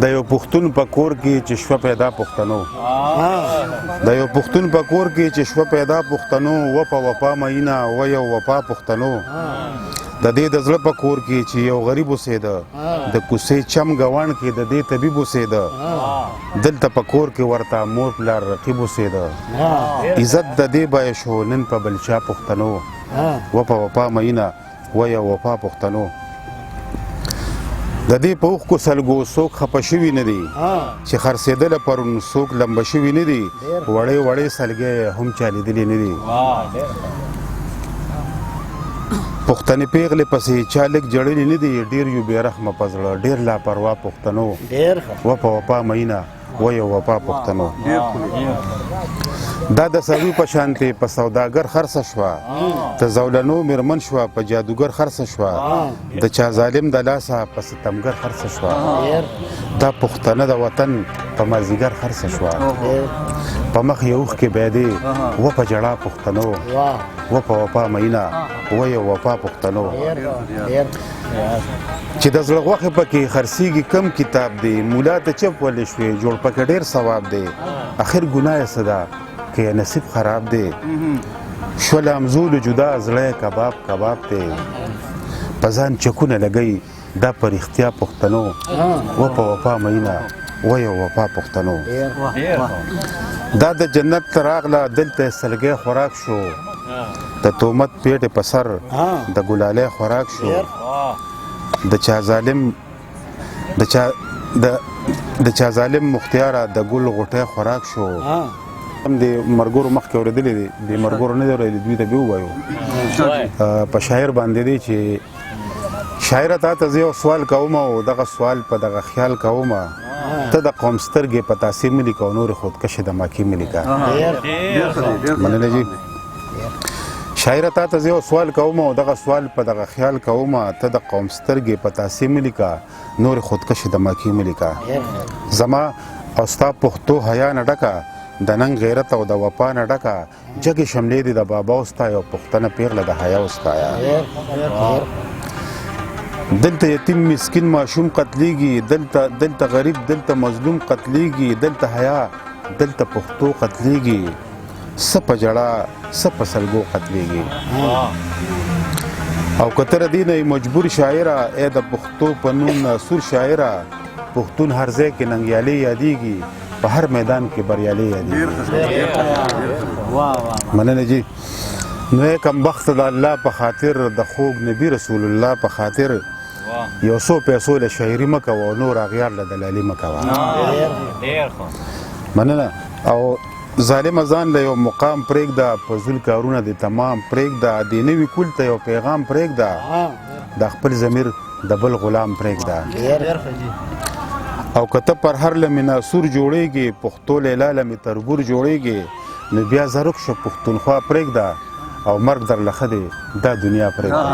د یو پښتون په کور کې چې شوه پیدا پښتنو د یو پښتون په کور کې چې شوه پیدا پښتنو و په وفا مینه و یو وفا پښتنو د دې د زړه په کور کې چې یو غریب اوسېده د کوڅې چم ګاونډ کې د دې طبیب اوسېده دلته په کور کې ورته مور پلار رقیب اوسېده عزت د دې بیه شو نن په بل چا پښتنو و په وفا مینه و یو وفا پښتنو د دې په اوښکو سلګو څوک خفه شوي نه دي چې خرڅېدله پرون څوک لمبه شوي نه دي وړې وړې سلګۍ هم چا لیدلي نه دي پښتنې پیغلې پسې چا لږ جړلي نه دي ډېر یو بې رحمه په زړه ډېر لاپروا پښتنو و په وفا مینه و یو وفا پښتنو دا د سړي په شانتې په سوداګر خرڅه شوه د زولنو مېرمن شوه په جادوګر خرڅه شوه د چا ظالم د لاسه په ستمګر خرڅه شوه دا پښتنه د وطن په مازدیګر خرڅه شوه په مخ یې اوښکې بیدې و په ژړا پښتنو و په وفا مینه و یو وفا پښتنو چې د زړه غوښې پکې خرڅېږي کم کتاب دی مولا ته چپ ولې شوې جوړ پکې ډېر ثواب دی اخر ګناه یې څه ده که یې نصیب خراب دی شول همزولو جدا زړه کباب کباب دی په ځان چکونه لګوي دا په رښتیا پښتنو و په وفا مینه و یو وفا پښتنو دا د جنت ته راغله دلته یې سلګۍ خوراک شو د تهمت پیټې په سر د ګلالۍ خوراک شو د چا ظالم مختیاره د ګل غوټۍ خوراک شو هم د مرګورو مخکې اورېدلی دی د مرګورو نه دی اورېدلی دوی ته بیا ووایو په شاعر باندې دی چې شاعره تا ته زه یو سوال کوم او دغه سوال په دغه خیال کوم ته د قوم سترګې په تاثیر مې لیکه او نورې خودکشې د ماکې مې لیکه منلی جي شاعره تا ته زه یو سوال کوم او دغه سوال په دغه خیال کوم ته د قوم سترګې په تاثیر مې لیکه نورې خودکشې د ماکې مې لیکه زما او ستا پښتو حیا نه ډکه د ننګ غیرت او د وفا نه ډکه جګې شملې دي د بابا وستا یو پښتنه پیغله د حیا وستایا دلته یتیم مسکین ماشوم قتلیږي دلته غریب دلته مظلوم قتلیږي دلته حیا دلته پښتو قتلیږي څه په ژړا څه په سلګو قتلیږي او که ته د دې نه مجبور شاعره ای د پښتو په نوم سور شاعره پښتون هر ځای کې ننګیالي یادیږي په هر میدان کې بریالي یادیږي مننه جي نو یې کمبخت د الله په خاطر د خوږ نبي رسول الله په خاطر یو څو پیسو له شاعري مه کوه او نور اغیار له دلالي مه کوه مننه او ظالمه ځان له یو مقام پرېږده فضول کارونه دې تمام پرېږده د نوي کول ته یو پیغام پرېږده د خپل ضمیر د بل غلام پرېږده او که ته پر هر لمې ناسور جوړېږي پښتو لیلا لمې تربور جوړېږي نو بیا زرک شه پښتونخوا پرېږده او مرګ درله ښه دی دا دنیا پرېږده